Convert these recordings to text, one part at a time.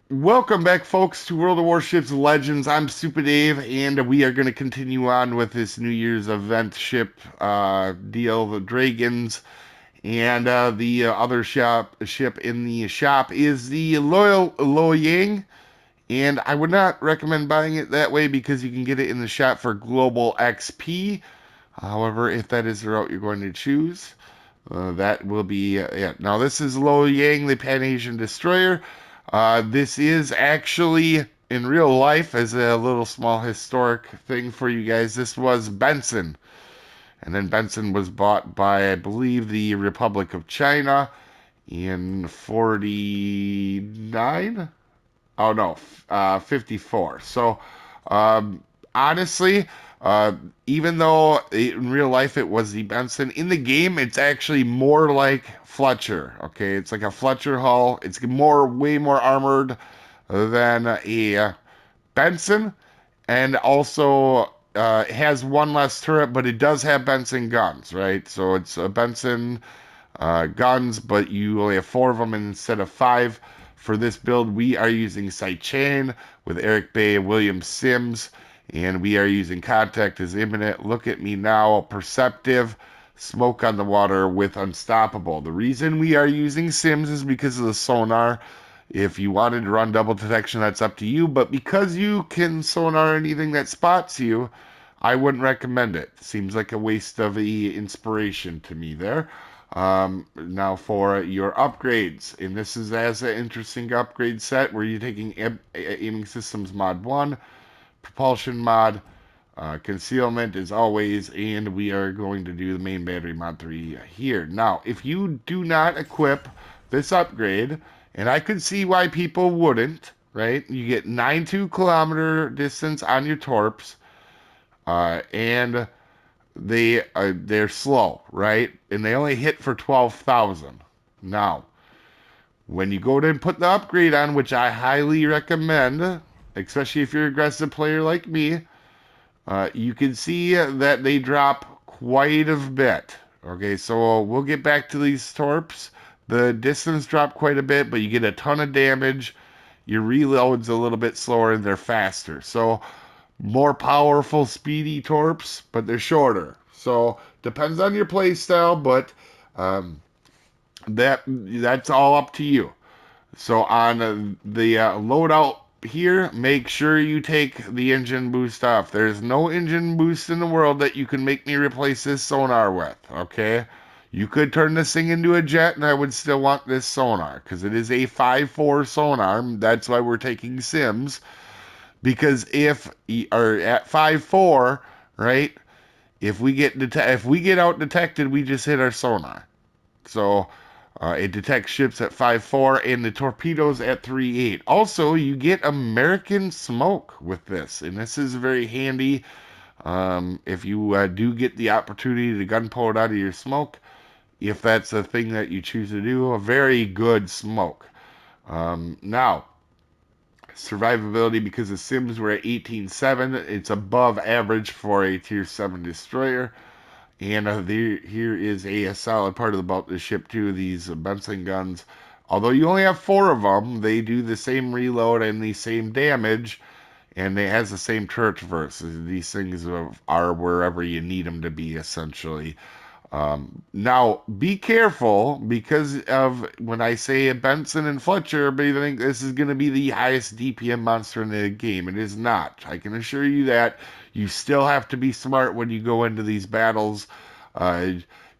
Welcome back, folks, to World of Warships Legends. I'm Soopa-Dave, and we are going to continue on with this New Year's event ship deal, the Dragons, and the other ship in the shop is the Loyang, and I would not recommend buying it that way because you can get it in the shop for global XP. However, if that is the route you're going to choose, that will be it. Now, this is Loyang, the Pan-Asian destroyer. This is actually in real life, as a little small historic thing for you guys. This was Benson, and then Benson was bought by, I believe, the Republic of China in 49. Oh no, 54. So, honestly, uh, even though in real life it was the Benson, in the game it's actually more like Fletcher. Okay, it's like a Fletcher hull. It's way more armored than a Benson, and also has one less turret, but it does have Benson guns, right? So it's a Benson guns, but you only have four of them instead of five. For this build, we are using Sidechain with Eric Bay and William Sims, and we are using Contact as imminent. Look at me now, Perceptive, Smoke on the Water with Unstoppable. The reason we are using Sims is because of the sonar. If you wanted to run double detection, that's up to you, but because you can sonar anything that spots you, I wouldn't recommend it. Seems like a waste of the inspiration to me there. Now for your upgrades, and this is as an interesting upgrade set where you're taking aiming systems mod 1, propulsion mod, concealment as always, and we are going to do the main battery mod 3 here. Now, if you do not equip this upgrade, and I could see why people wouldn't, right? You get 9.2 kilometer distance on your torps, and they're slow, right? And they only hit for 12,000. Now, when you go to put the upgrade on, which I highly recommend, especially if you're an aggressive player like me, you can see that they drop quite a bit. Okay, so we'll get back to these torps. The distance drop quite a bit, but you get a ton of damage. Your reload's a little bit slower and they're faster. So more powerful, speedy torps, but they're shorter. So depends on your play style, but um, that's all up to you. So on the loadout here, make sure you take the engine boost off. There's no engine boost in the world that you can make me replace this sonar with. Okay, you could turn this thing into a jet, and I would still want this sonar because it is a 5.4 sonar. That's why we're taking Sims, because if you are at 5.4, right? If we get out detected, we just hit our sonar. So it detects ships at 5.4 and the torpedoes at 3.8. Also, you get American smoke with this, and this is very handy if you do get the opportunity to gunpowder out of your smoke. If that's a thing that you choose to do, a very good smoke. Now, survivability, because the Sims were at 18.7, it's above average for a tier 7 destroyer. And here is a solid part about the ship too. These Benson guns, although you only have four of them, they do the same reload and the same damage, and it has the same turret traverse. These things are wherever you need them to be, essentially. Now, be careful because of when I say Benson and Fletcher, but you think this is going to be the highest DPM monster in the game. It is not. I can assure you that. You still have to be smart when you go into these battles. Uh,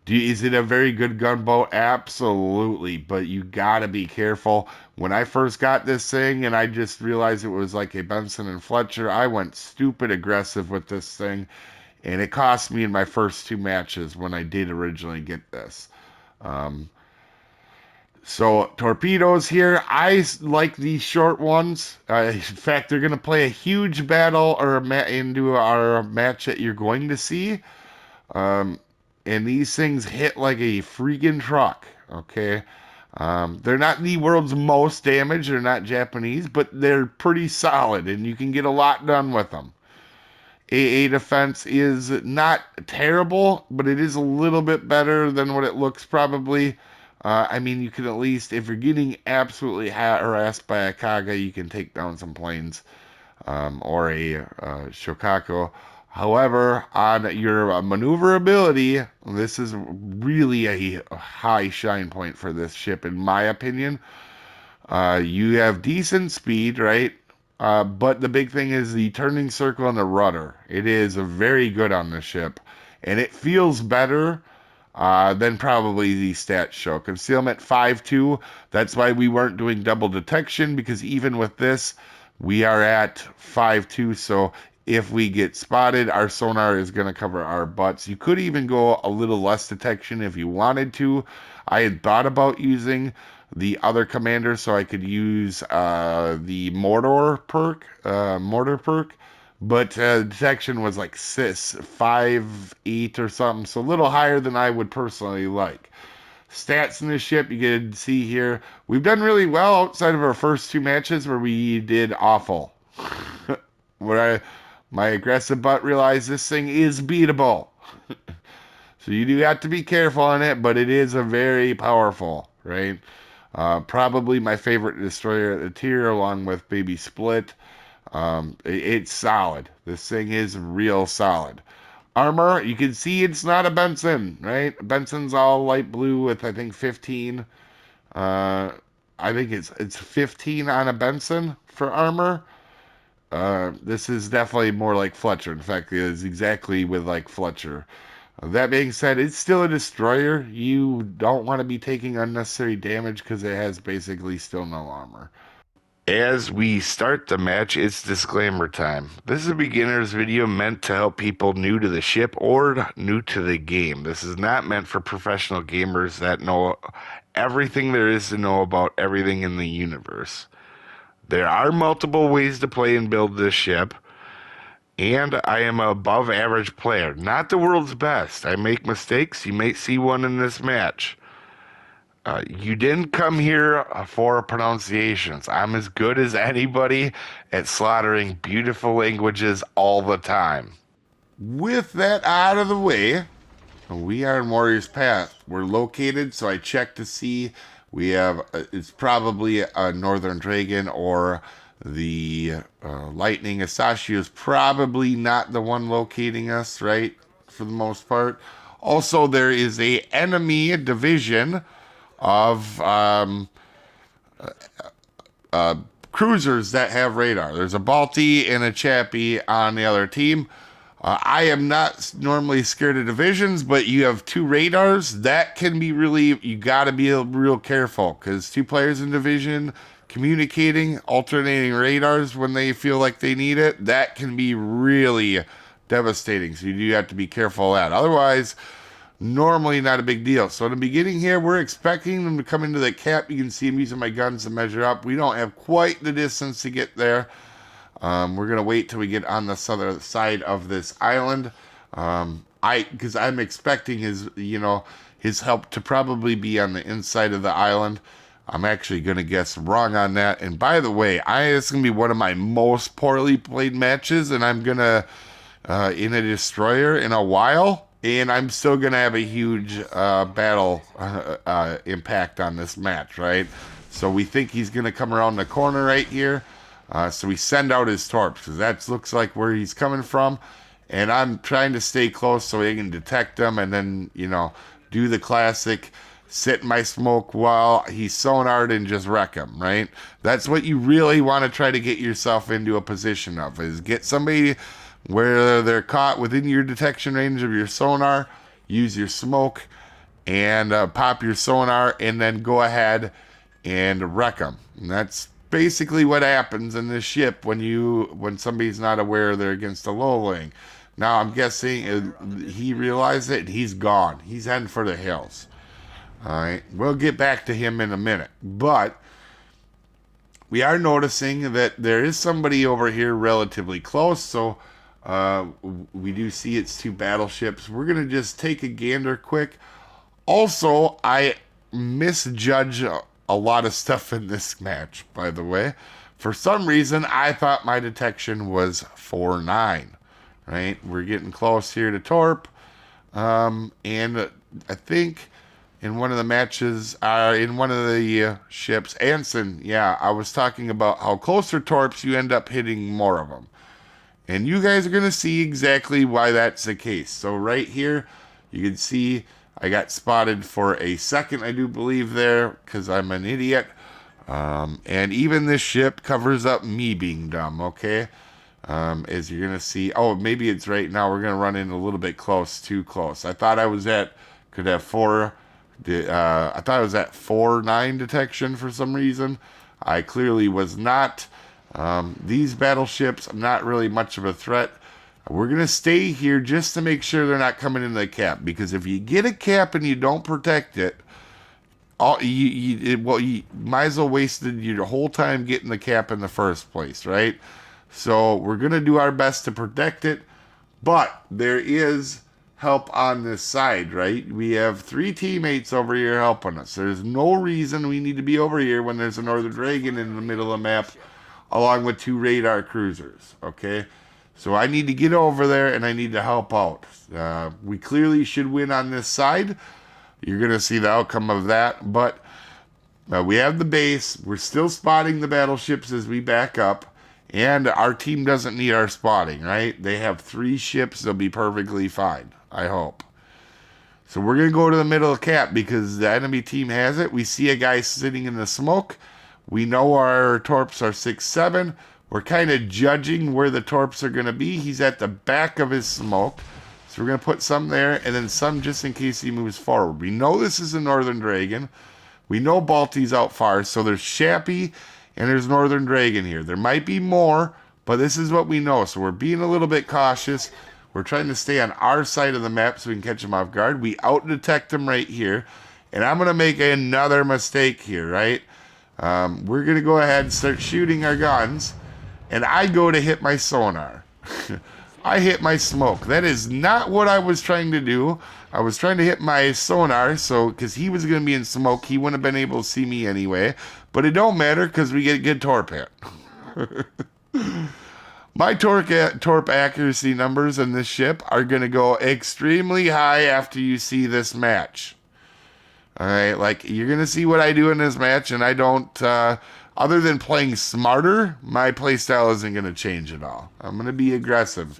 is it a very good gunboat? Absolutely, but you gotta be careful. When I first got this thing and I just realized it was like a Benson and Fletcher, I went stupid aggressive with this thing, and it cost me in my first two matches when I did originally get this. Um, so torpedoes here, like these short ones. In fact, they're going to play a huge battle or into our match that you're going to see. Um, and these things hit like a freaking truck. Okay. They're not the world's most damage. They're not Japanese, but they're pretty solid, and you can get a lot done with them. AA defense is not terrible, but it is a little bit better than what it looks probably. I mean, you can at least, if you're getting absolutely harassed by a Kaga, you can take down some planes, or a Shokaku. However, on your maneuverability, this is really a high shine point for this ship, in my opinion. You have decent speed, right? But the big thing is the turning circle and the rudder. It is very good on the ship, and it feels better than probably the stats show. Concealment 5-2. That's why we weren't doing double detection, because even with this, we are at 5-2. So if we get spotted, our sonar is going to cover our butts. You could even go a little less detection if you wanted to. I had thought about using the other commander so I could use the mortar perk, but detection was like 5-8 or something, so a little higher than I would personally like. Stats in this ship, you can see here, we've done really well outside of our first two matches where we did awful. Where my aggressive butt realized this thing is beatable. So you do have to be careful on it, but it is a very powerful, right? Probably my favorite destroyer at the tier, along with Baby Split. It's solid. This thing is real solid. Armor, you can see it's not a Benson, right? Benson's all light blue with, I think, 15. I think it's 15 on a Benson for armor. This is definitely more like Fletcher. In fact, it is exactly with like Fletcher. That being said, it's still a destroyer. You don't want to be taking unnecessary damage because it has basically still no armor. As we start the match, it's disclaimer time. This is a beginner's video meant to help people new to the ship or new to the game. This is not meant for professional gamers that know everything there is to know about everything in the universe. There are multiple ways to play and build this ship, and I am a above average player, not the world's best. I make mistakes. You may see one in this match. You didn't come here for pronunciations. I'm as good as anybody at slaughtering beautiful languages all the time. With that out of the way, we are in Warrior's Path. We're located, so I checked to see. We have, it's probably a Northern Dragon or the Lightning. Asashi is probably not the one locating us, right? For the most part. Also, there is a enemy division of cruisers that have radar. There's a Balti and a Chappie on the other team. I am not normally scared of divisions, but you have two radars. That can be really, you got to be real careful because two players in division communicating, alternating radars when they feel like they need it, that can be really devastating. So you do have to be careful of that. Otherwise, normally not a big deal. So in the beginning here, we're expecting them to come into the cap. You can see I'm using my guns to measure up. We don't have quite the distance to get there. We're gonna wait till we get on the southern side of this island. Because I'm expecting his help to probably be on the inside of the island. I'm actually gonna guess wrong on that. And by the way, this is gonna be one of my most poorly played matches, and I'm gonna in a destroyer in a while. And I'm still going to have a huge battle impact on this match, right? So we think he's going to come around the corner right here. So we send out his torps, because that looks like where he's coming from. And I'm trying to stay close so I can detect him and then, do the classic sit in my smoke while he's sonared and just wreck him, right? That's what you really want to try to get yourself into a position of, is get somebody where they're caught within your detection range of your sonar, use your smoke, and pop your sonar, and then go ahead and wreck them. And that's basically what happens in this ship when somebody's not aware they're against a lowling. Now, I'm guessing he realized it, and he's gone. He's heading for the hills. All right, we'll get back to him in a minute. But we are noticing that there is somebody over here relatively close, so we do see it's two battleships. We're going to just take a gander quick. Also, I misjudge a lot of stuff in this match, by the way. For some reason, I thought my detection was 4-9, right? We're getting close here to Torp. And I think in one of the matches, in one of the ships. Anson, yeah, I was talking about how closer torps you end up hitting more of them. And you guys are going to see exactly why that's the case. So right here, you can see I got spotted for a second, I do believe there, because I'm an idiot. And even this ship covers up me being dumb, okay? As you're going to see. Oh, maybe it's right now. We're going to run in a little bit close, too close. I thought I was at, could have 4, I thought I was at 4-9 detection for some reason. I clearly was not. These battleships, I'm not really much of a threat. We're going to stay here just to make sure they're not coming into the cap. Because if you get a cap and you don't protect it, you might as well wasted your whole time getting the cap in the first place, right? So we're going to do our best to protect it. But there is help on this side, right? We have 3 teammates over here helping us. There's no reason we need to be over here when there's a Northern Dragon in the middle of the map along with 2 radar cruisers, okay? So I need to get over there and I need to help out. We clearly should win on this side. You're going to see the outcome of that, but we have the base. We're still spotting the battleships as we back up, and our team doesn't need our spotting, right? They have 3 ships. They'll be perfectly fine, I hope. So we're going to go to the middle of the cap because the enemy team has it. We see a guy sitting in the smoke. We know our torps are 6-7. We're kind of judging where the torps are going to be. He's at the back of his smoke. So we're going to put some there and then some just in case he moves forward. We know this is a Northern Dragon. We know Balti's out far. So there's Shappy and there's Northern Dragon here. There might be more, but this is what we know. So we're being a little bit cautious. We're trying to stay on our side of the map so we can catch him off guard. We out-detect him right here. And I'm going to make another mistake here, right? We're going to go ahead and start shooting our guns. And I go to hit my sonar. I hit my smoke. That is not what I was trying to do. I was trying to hit my sonar, so because he was going to be in smoke, he wouldn't have been able to see me anyway. But it don't matter because we get good torp hit. My torp accuracy numbers in this ship are going to go extremely high after you see this match. All right, like you're going to see what I do in this match, and I don't, other than playing smarter, my playstyle isn't going to change at all. I'm going to be aggressive.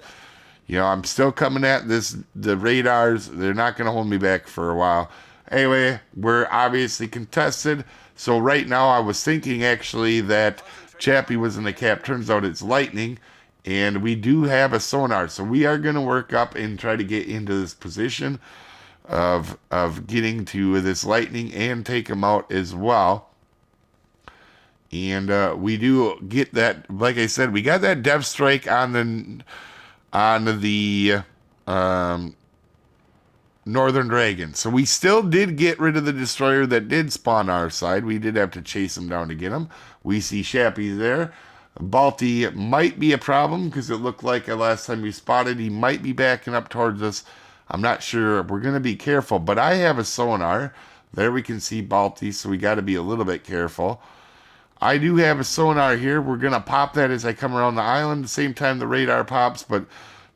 You know, I'm still coming at this, the radars, they're not going to hold me back for a while. Anyway, we're obviously contested. So right now I was thinking actually that Chappie was in the cap. Turns out it's lightning. And we do have a sonar. So we are going to work up and try to get into this position of getting to this lightning and take him out as well. And we do get that, like I said, we got that depth strike on the Northern Dragon. So we still did get rid of the destroyer that did spawn our side. We did have to chase him down to get him. We see Shappy there. Balti might be a problem because it looked like last time we spotted he might be backing up towards us. I'm not sure. We're going to be careful, but I have a sonar. There we can see Balti, so we got to be a little bit careful. I do have a sonar here. We're going to pop that as I come around the island. At the same time the radar pops, but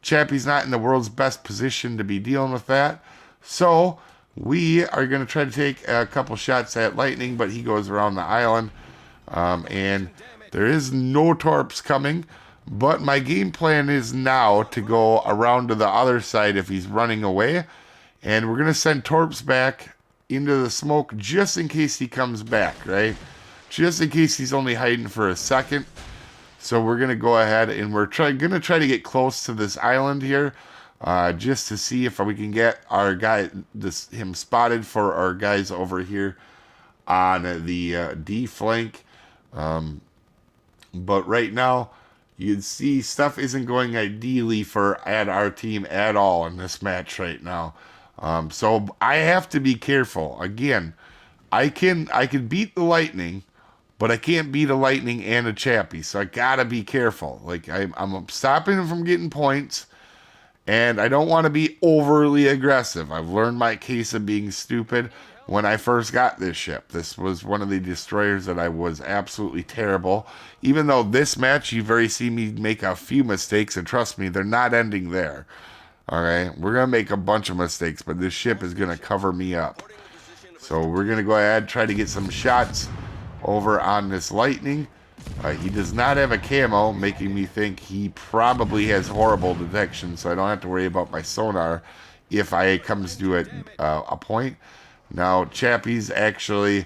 Chappie's not in the world's best position to be dealing with that. So we are going to try to take a couple shots at lightning, but he goes around the island. And there is no torps coming. But my game plan is now to go around to the other side if he's running away. And we're going to send torps back into the smoke just in case he comes back, right? Just in case he's only hiding for a second. So we're going to go ahead and we're going to try to get close to this island here. Just to see if we can get our guy, him spotted for our guys over here on the D flank. But right now, you'd see stuff isn't going ideally for our team at all in this match right now. So I have to be careful. Again, I can beat the lightning, but I can't beat a lightning and a Chappie. So I gotta be careful. Like I'm stopping him from getting points, and I don't want to be overly aggressive. I've learned my case of being stupid when I first got this ship. This was one of the destroyers that I was absolutely terrible. Even though this match, you've already seen me make a few mistakes, and trust me, they're not ending there. All right, we're going to make a bunch of mistakes, but this ship is going to cover me up. So we're going to go ahead and try to get some shots over on this lightning. He does not have a camo, making me think he probably has horrible detection, so I don't have to worry about my sonar if I comes to a point. Now, Chappie's actually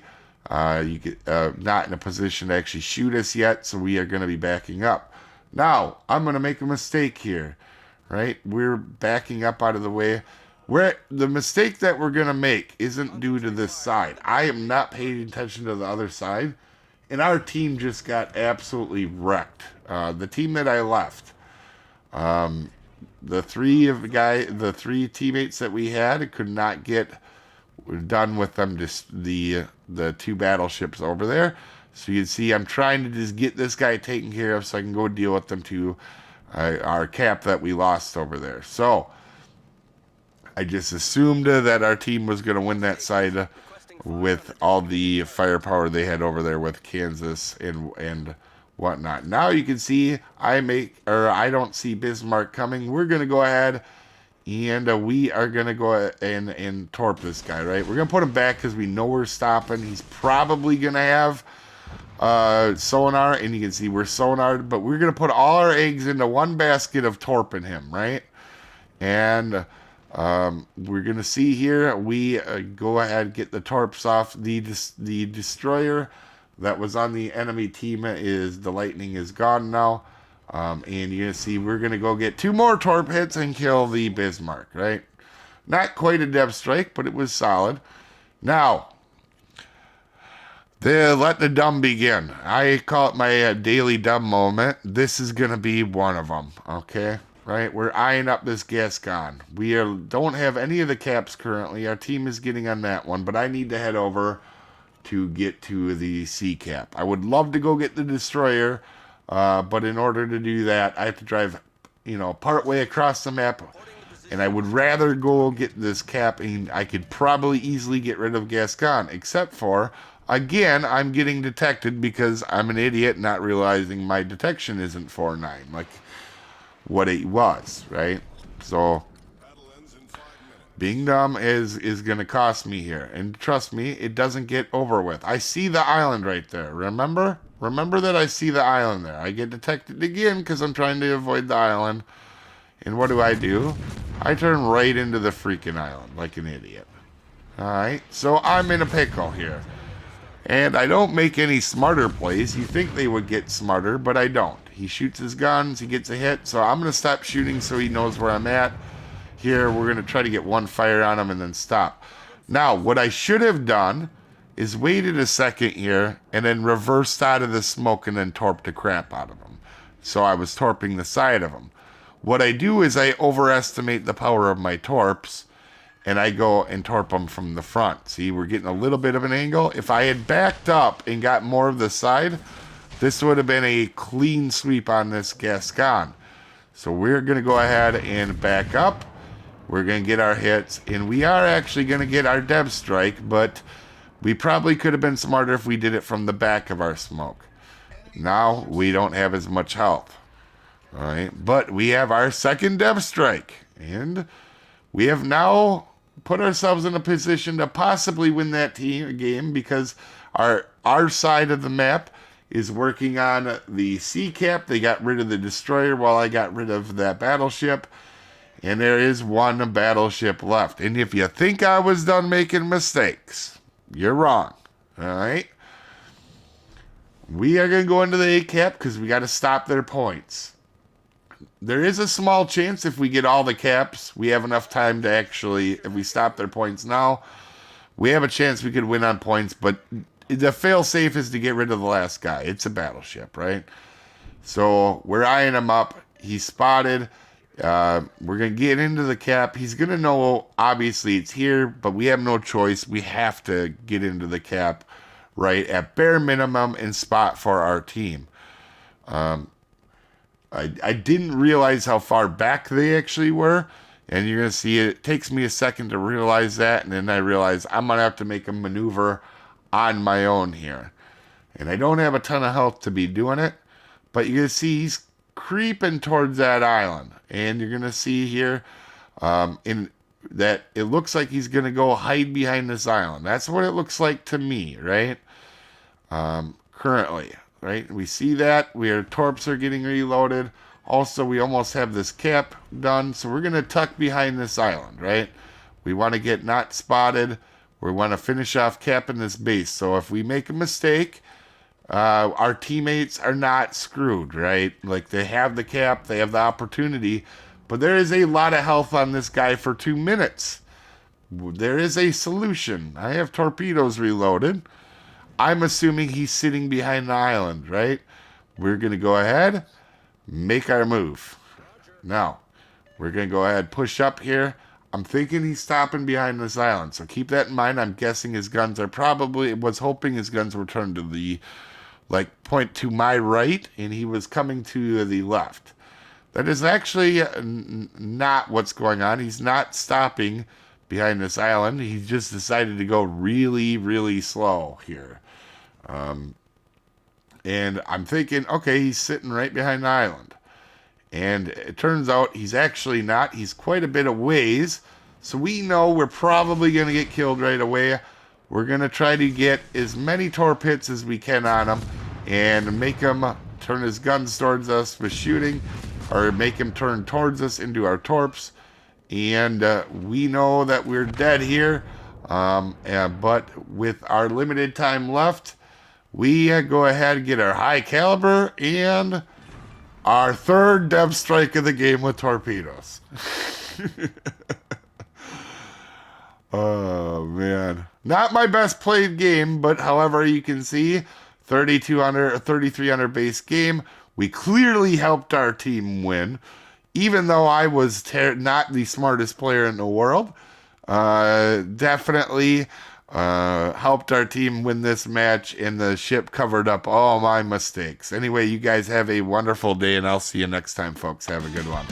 not in a position to actually shoot us yet, so we are going to be backing up. Now, I'm going to make a mistake here, right? We're backing up out of the way. The mistake that we're going to make isn't due to this side. I am not paying attention to the other side. And our team just got absolutely wrecked. The team that I left, the three teammates that we had could not get done with them. Just the two battleships over there. So you can see I'm trying to just get this guy taken care of so I can go deal with them to our cap that we lost over there. So I just assumed that our team was going to win that side with all the firepower they had over there with Kansas and whatnot. Now you can see I don't see Bismarck coming. We're going to go ahead and we are going to go and torp this guy, right? We're going to put him back because we know we're stopping. He's probably going to have sonar, and you can see we're sonared, but we're going to put all our eggs into one basket of torping him, right? And we're going to see here, we go ahead, get the torps off. The destroyer that was on the enemy team the lightning is gone now. And you're going to see we're going to go get 2 more torp hits and kill the Bismarck, right? Not quite a depth strike, but it was solid. Now, let the dumb begin. I call it my daily dumb moment. This is going to be one of them, okay? Right, we're eyeing up this Gascon. We don't have any of the caps currently. Our team is getting on that one, but I need to head over to get to the sea cap. I would love to go get the destroyer, but in order to do that, I have to drive, part way across the map, and I would rather go get this cap, and I could probably easily get rid of Gascon, except for, again, I'm getting detected because I'm an idiot not realizing my detection isn't 4.9. Like what it was, right? So being dumb is going to cost me here. And trust me, it doesn't get over with. I see the island right there. Remember that I see the island there. I get detected again because I'm trying to avoid the island. And what do? I turn right into the freaking island like an idiot. Alright, so I'm in a pickle here. And I don't make any smarter plays. You think they would get smarter, but I don't. He shoots his guns, he gets a hit, so I'm going to stop shooting so he knows where I'm at. Here, we're going to try to get one fire on him and then stop. Now, what I should have done is waited a second here and then reversed out of the smoke and then torped the crap out of him. So I was torping the side of him. What I do is I overestimate the power of my torps, and I go and torp them from the front. See, we're getting a little bit of an angle. If I had backed up and got more of the side, this would have been a clean sweep on this Gascon. So we're going to go ahead and back up. We're going to get our hits, and we are actually going to get our dev strike, but we probably could have been smarter if we did it from the back of our smoke. Now we don't have as much health. All right, but we have our second dev strike, and we have now put ourselves in a position to possibly win that game because our side of the map is working on the sea cap. They got rid of the destroyer while I got rid of that battleship. And there is one battleship left. And if you think I was done making mistakes, you're wrong. Alright? We are going to go into the A cap because we got to stop their points. There is a small chance if we get all the caps, we have enough time to actually, if we stop their points now, we have a chance we could win on points, but the fail-safe is to get rid of the last guy. It's a battleship, right? So we're eyeing him up. He's spotted. We're going to get into the cap. He's going to know, obviously, it's here, but we have no choice. We have to get into the cap, right, at bare minimum and spot for our team. I didn't realize how far back they actually were, and you're going to see it takes me a second to realize that, and then I realize I'm going to have to make a maneuver on my own here. And I don't have a ton of health to be doing it, but you're going to see he's creeping towards that island. And you're going to see here, that it looks like he's going to go hide behind this island. That's what it looks like to me, right? Currently, right? We see that. Our torps are getting reloaded. Also, we almost have this cap done. So we're going to tuck behind this island, right? We want to get not spotted. We want to finish off capping this base. So if we make a mistake, our teammates are not screwed, right? Like, they have the cap, they have the opportunity, but there is a lot of health on this guy for 2 minutes. There is a solution. I have torpedoes reloaded. I'm assuming he's sitting behind the island, right? We're going to go ahead, make our move. Now, we're going to go ahead, push up here. I'm thinking he's stopping behind this island, so keep that in mind. I'm guessing his guns are probably, was hoping his guns were turned to the, like, point to my right, and he was coming to the left. That is actually not what's going on. He's not stopping behind this island. He just decided to go really, really slow here. And I'm thinking, okay, he's sitting right behind the island. And it turns out he's actually not. He's quite a bit of ways. So we know we're probably going to get killed right away. We're going to try to get as many torp hits as we can on him and make him turn his guns towards us with shooting, or make him turn towards us into our torps. And we know that we're dead here. But with our limited time left, we go ahead and get our high caliber and our third dev strike of the game with torpedoes. Oh, man. Not my best played game, but however, you can see 3,200 or 3,300 base game. We clearly helped our team win, even though I was not the smartest player in the world. Definitely helped our team win this match, and the ship covered up all my mistakes. Anyway, you guys have a wonderful day, and I'll see you next time, folks. Have a good one.